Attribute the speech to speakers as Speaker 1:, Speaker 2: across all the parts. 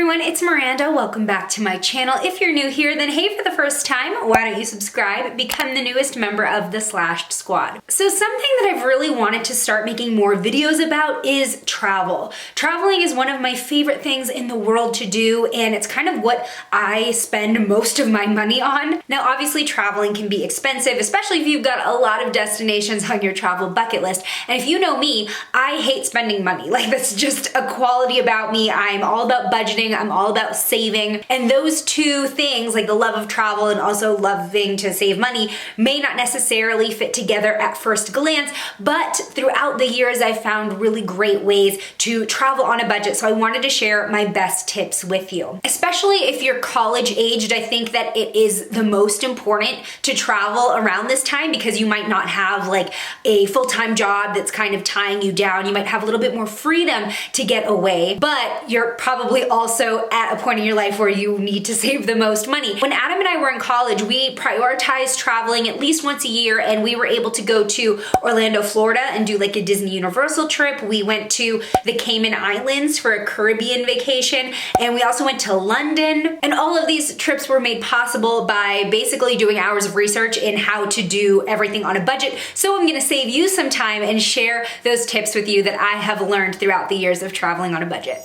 Speaker 1: everyone, it's Miranda. Welcome back to my channel. If you're new here, then hey, for the first time, why don't you subscribe? Become the newest member of the Slashed Squad. So something that I've really wanted to start making more videos about is travel. Traveling is one of my favorite things in the world to do, and it's kind of what I spend most of my money on. Now, obviously, traveling can be expensive, especially if you've got a lot of destinations on your travel bucket list. And if you know me, I hate spending money. Like, that's just a quality about me. I'm all about budgeting, I'm all about saving, and those two things, like the love of travel and also loving to save money, may not necessarily fit together at first glance, but throughout the years I've found really great ways to travel on a budget, so I wanted to share my best tips with you. Especially if you're college aged, I think that it is the most important to travel around this time because you might not have like a full-time job that's kind of tying you down. You might have a little bit more freedom to get away, but you're probably also at a point in your life where you need to save the most money. When Adam and I were in college, we prioritized traveling at least once a year, and we were able to go to Orlando, Florida and do like a Disney Universal trip. We went to the Cayman Islands for a Caribbean vacation, and we also went to London. And all of these trips were made possible by basically doing hours of research in how to do everything on a budget. So I'm gonna save you some time and share those tips with you that I have learned throughout the years of traveling on a budget.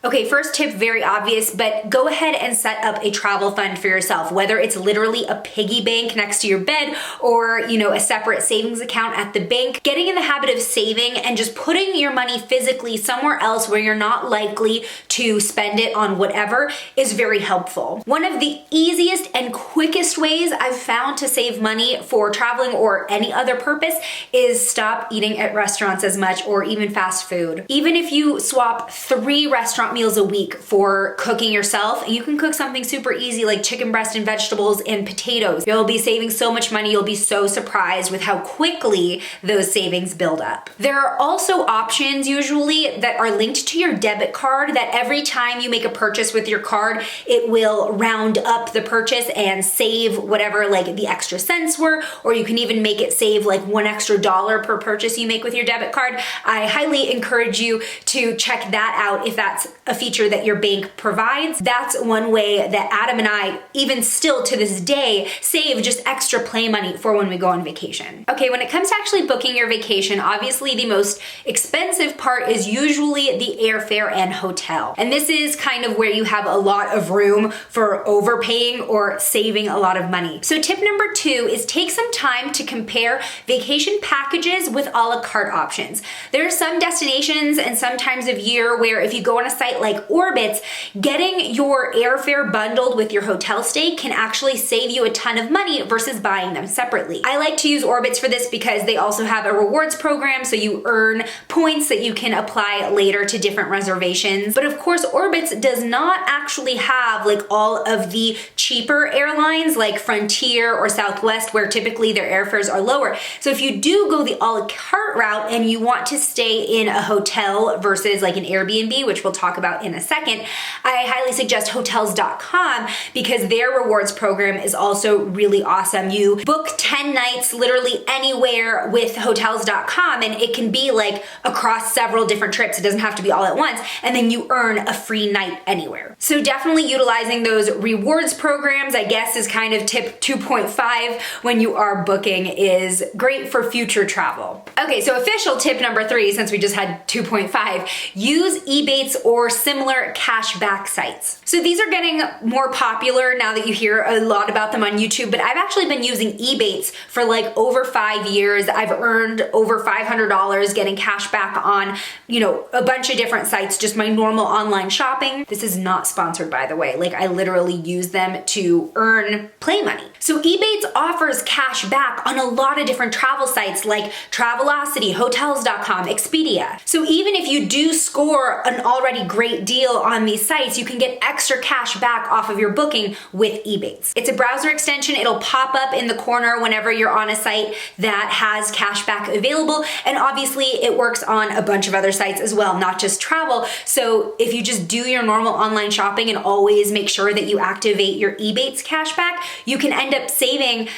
Speaker 1: Okay, first tip, very obvious, but go ahead and set up a travel fund for yourself, whether it's literally a piggy bank next to your bed or, a separate savings account at the bank. Getting in the habit of saving and just putting your money physically somewhere else where you're not likely to spend it on whatever is very helpful. One of the easiest and quickest ways I've found to save money for traveling or any other purpose is stop eating at restaurants as much or even fast food. Even if you swap 3 restaurant meals a week for cooking yourself, you can cook something super easy like chicken breast and vegetables and potatoes. You'll be saving so much money, you'll be so surprised with how quickly those savings build up. There are also options usually that are linked to your debit card that every time you make a purchase with your card, it will round up the purchase and save whatever like the extra cents were, or you can even make it save like $1 extra per purchase you make with your debit card. I highly encourage you to check that out if that's a feature that your bank provides. That's one way that Adam and I, even still to this day, save just extra play money for when we go on vacation. Okay, when it comes to actually booking your vacation, obviously the most expensive part is usually the airfare and hotel. And this is kind of where you have a lot of room for overpaying or saving a lot of money. So tip number 2 is take some time to compare vacation packages with a la carte options. There are some destinations and some times of year where if you go on a site like Orbitz, getting your airfare bundled with your hotel stay can actually save you a ton of money versus buying them separately. I like to use Orbitz for this because they also have a rewards program, so you earn points that you can apply later to different reservations. But of course, Orbitz does not actually have like all of the cheaper airlines like Frontier or Southwest, where typically their airfares are lower. So if you do go the a la carte route and you want to stay in a hotel versus like an Airbnb, which we'll talk about in a second, I highly suggest hotels.com because their rewards program is also really awesome. You book 10 nights literally anywhere with hotels.com, and it can be like across several different trips. It doesn't have to be all at once, and then you earn a free night anywhere. So definitely utilizing those rewards programs, I guess, is kind of tip 2.5 when you are booking, is great for future travel. Okay, so official tip number 3, since we just had 2.5, use Ebates or similar cashback sites. So these are getting more popular now that you hear a lot about them on YouTube, but I've actually been using Ebates for like over 5 years. I've earned over $500 getting cash back on, a bunch of different sites, just my normal online shopping. This is not sponsored, by the way. Like, I literally use them to earn play money. So Ebates offers cash back on a lot of different travel sites like Travelocity, Hotels.com, Expedia. So even if you do score an already great deal on these sites, you can get extra cash back off of your booking with Ebates. It's a browser extension. It'll pop up in the corner whenever you're on a site that has cash back available. And obviously it works on a bunch of other sites as well, not just travel. So if you just do your normal online shopping and always make sure that you activate your Ebates cashback, you can end end up saving,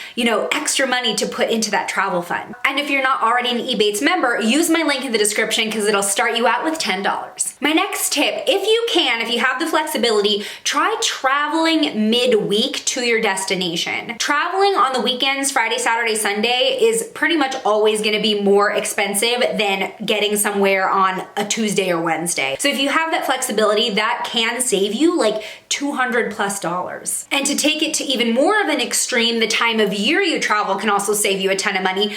Speaker 1: extra money to put into that travel fund. And if you're not already an Ebates member, use my link in the description because it'll start you out with $10. My next tip, if you have the flexibility, try traveling midweek to your destination. Traveling on the weekends, Friday, Saturday, Sunday, is pretty much always going to be more expensive than getting somewhere on a Tuesday or Wednesday. So if you have that flexibility, that can save you like $200+. And to take it to even more of an extreme, the time of year you travel can also save you a ton of money.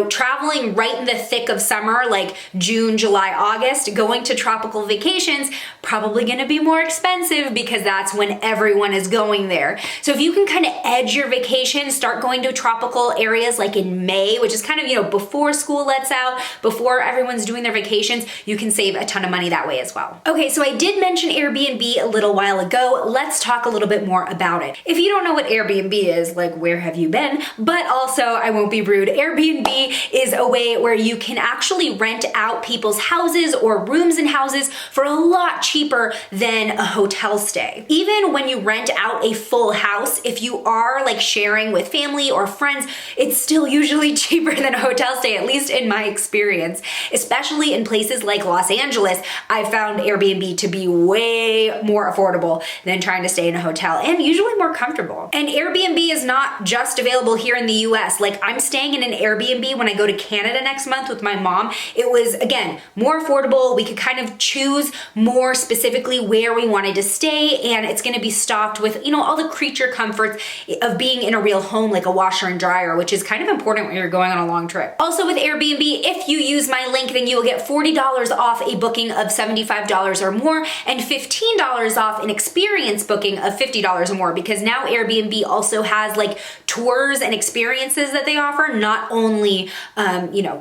Speaker 1: Traveling right in the thick of summer, like June, July, August, going to tropical vacations, probably gonna be more expensive because that's when everyone is going there. So if you can kind of edge your vacation, start going to tropical areas like in May, which is kind of, before school lets out, before everyone's doing their vacations, you can save a ton of money that way as well. Okay, so I did mention Airbnb a little while ago. Let's talk a little bit more about it. If you don't know what Airbnb is, like, where have you been? But also, I won't be rude, Airbnb is a way where you can actually rent out people's houses or rooms in houses for a lot cheaper than a hotel stay. Even when you rent out a full house, if you are like sharing with family or friends, it's still usually cheaper than a hotel stay, at least in my experience. Especially in places like Los Angeles, I found Airbnb to be way more affordable than trying to stay in a hotel, and usually more comfortable. And Airbnb is not just available here in the US. Like, I'm staying in an Airbnb when I go to Canada next month with my mom. It was, again, more affordable. We could kind of choose more specifically where we wanted to stay, and it's gonna be stocked with, all the creature comforts of being in a real home, like a washer and dryer, which is kind of important when you're going on a long trip. Also with Airbnb, if you use my link, then you will get $40 off a booking of $75 or more, and $15 off an experience booking of $50 or more, because now Airbnb also has like tours and experiences that they offer, not only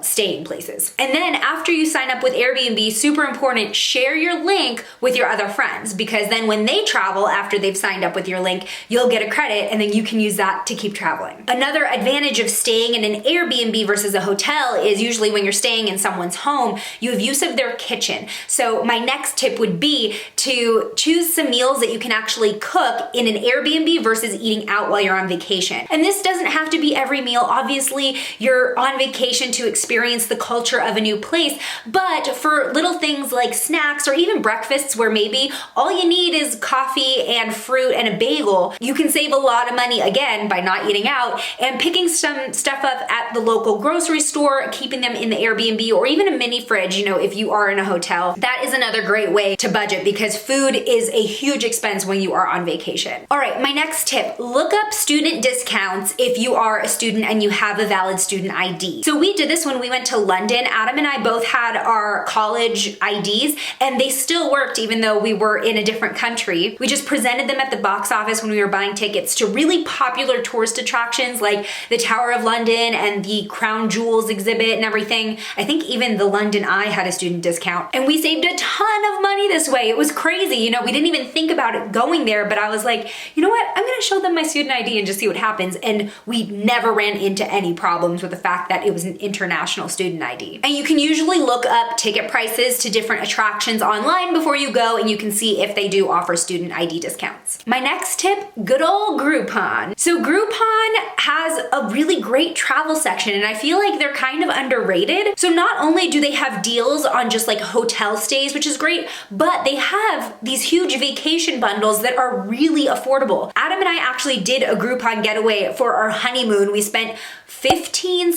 Speaker 1: staying places. And then after you sign up with Airbnb, super important, share your link with your other friends, because then when they travel after they've signed up with your link, you'll get a credit and then you can use that to keep traveling. Another advantage of staying in an Airbnb versus a hotel is usually when you're staying in someone's home, you have use of their kitchen. So my next tip would be to choose some meals that you can actually cook in an Airbnb versus eating out while you're on vacation. And this doesn't have to be every meal. Obviously, you're on vacation to experience the culture of a new place, but for little things like snacks or even breakfasts where maybe all you need is coffee and fruit and a bagel, you can save a lot of money, again, by not eating out and picking some stuff up at the local grocery store, keeping them in the Airbnb, or even a mini fridge, if you are in a hotel. That is another great way to budget, because food is a huge expense when you are on vacation. All right, my next tip, look up student discounts if you are a student and you have a valid student ID. So we did this when we went to London. Adam and I both had our college IDs and they still worked even though we were in a different country. We just presented them at the box office when we were buying tickets to really popular tourist attractions like the Tower of London and the Crown Jewels exhibit and everything. I think even the London Eye had a student discount, and we saved a ton of money this way. It was crazy. We didn't even think about it going there, but I was like, you know what? I'm gonna show them my student ID and just see what happens. And we never ran into any problems with the fact that it was an international student ID. And you can usually look up ticket prices to different attractions online before you go, and you can see if they do offer student ID discounts. My next tip, good old Groupon. So Groupon has a really great travel section, and I feel like they're kind of underrated. So not only do they have deals on just like hotel stays, which is great, but they have these huge vacation bundles that are really affordable. Adam and I actually did a Groupon getaway for our honeymoon. We spent 16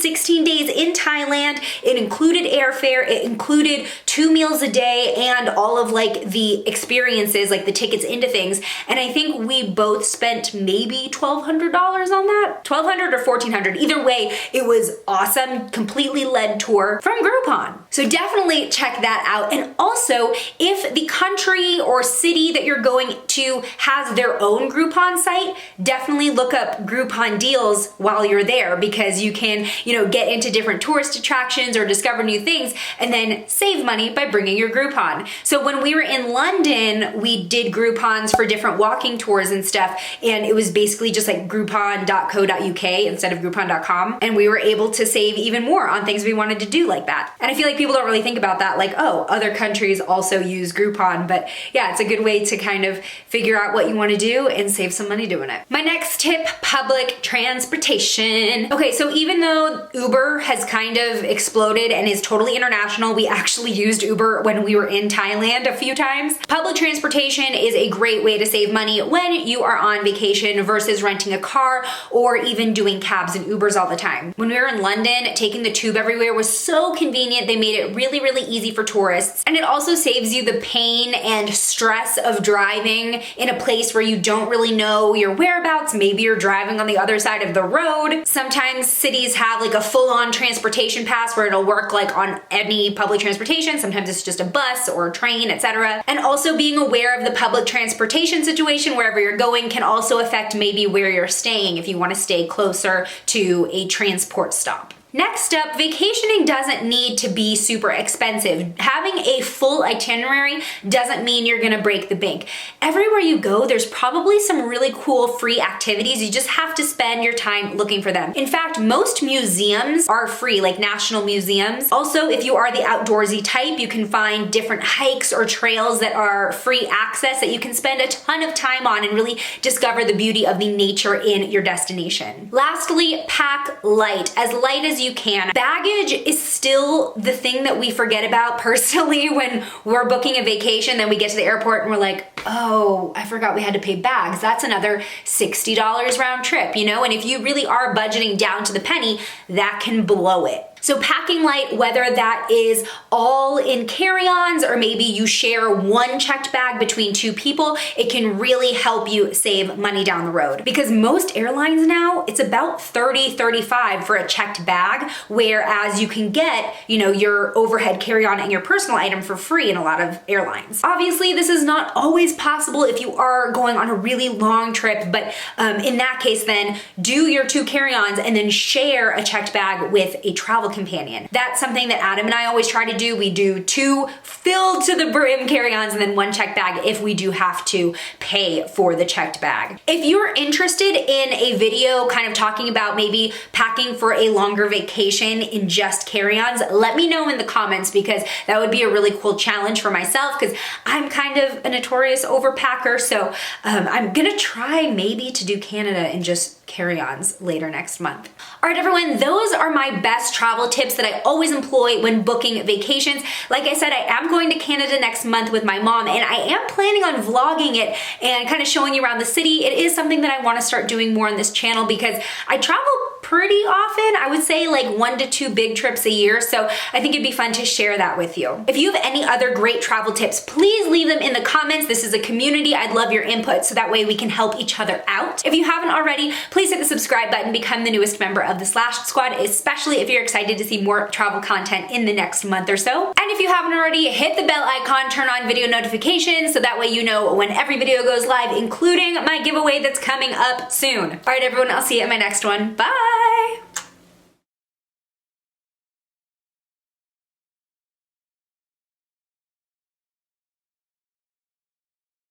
Speaker 1: days in Thailand. It included airfare, it included 2 meals a day, and all of like the experiences, like the tickets into things. And I think we both spent maybe $1,200 on that, $1,200 or $1,400. Either way, it was awesome, completely led tour from Groupon. So definitely check that out. And also, if the country or city that you're going to has their own Groupon site, definitely look up Groupon deals while you're there, because you can, get into different tourist attractions or discover new things and then save money by bringing your Groupon. So when we were in London, we did Groupons for different walking tours and stuff, and it was basically just like groupon.co.uk instead of groupon.com, and we were able to save even more on things we wanted to do like that. And I feel like people people don't really think about that, like, oh, other countries also use Groupon, but yeah, it's a good way to kind of figure out what you want to do and save some money doing it. My next tip, public transportation. Okay, so even though Uber has kind of exploded and is totally international, we actually used Uber when we were in Thailand a few times. Public transportation is a great way to save money when you are on vacation versus renting a car or even doing cabs and Ubers all the time. When we were in London, taking the tube everywhere was so convenient. They made it really, really easy for tourists. And it also saves you the pain and stress of driving in a place where you don't really know your whereabouts. Maybe you're driving on the other side of the road. Sometimes cities have like a full-on transportation pass where it'll work like on any public transportation. Sometimes it's just a bus or a train, etc. And also being aware of the public transportation situation wherever you're going can also affect maybe where you're staying if you want to stay closer to a transport stop. Next up, vacationing doesn't need to be super expensive. Having a full itinerary doesn't mean you're gonna break the bank. Everywhere you go, there's probably some really cool free activities. You just have to spend your time looking for them. In fact, most museums are free, like national museums. Also, if you are the outdoorsy type, you can find different hikes or trails that are free access that you can spend a ton of time on and really discover the beauty of the nature in your destination. Lastly, pack light as you can. Baggage is still the thing that we forget about personally when we're booking a vacation. Then we get to the airport and we're like, oh, I forgot we had to pay bags. That's another $60 round trip, you know? And if you really are budgeting down to the penny, that can blow it. So packing light, whether that is all in carry-ons or maybe you share one checked bag between two people, it can really help you save money down the road. Because most airlines now, it's about $30, $35 for a checked bag, whereas you can get, you know, your overhead carry-on and your personal item for free in a lot of airlines. Obviously, this is not always possible if you are going on a really long trip, but in that case then, do your two carry-ons and then share a checked bag with a travel companion. That's something that Adam and I always try to do. We do two filled to the brim carry-ons and then one checked bag if we do have to pay for the checked bag. If you're interested in a video kind of talking about maybe packing for a longer vacation in just carry-ons, let me know in the comments because that would be a really cool challenge for myself because I'm kind of a notorious overpacker. So I'm gonna try maybe to do Canada in just carry-ons later next month. All right, everyone, those are my best travel tips that I always employ when booking vacations. Like I said, I am going to Canada next month with my mom and I am planning on vlogging it and kind of showing you around the city. It is something that I want to start doing more on this channel because I travel pretty often. I would say like 1 to 2 big trips a year. So I think it'd be fun to share that with you. If you have any other great travel tips, please leave them in the comments. This is a community. I'd love your input so that way we can help each other out. If you haven't already, please hit the subscribe button, become the newest member of the Slash Squad, especially if you're excited to see more travel content in the next month or so. And if you haven't already, hit the bell icon, turn on video notifications so that way you know when every video goes live, including my giveaway that's coming up soon. All right, everyone, I'll see you at my next one. Bye!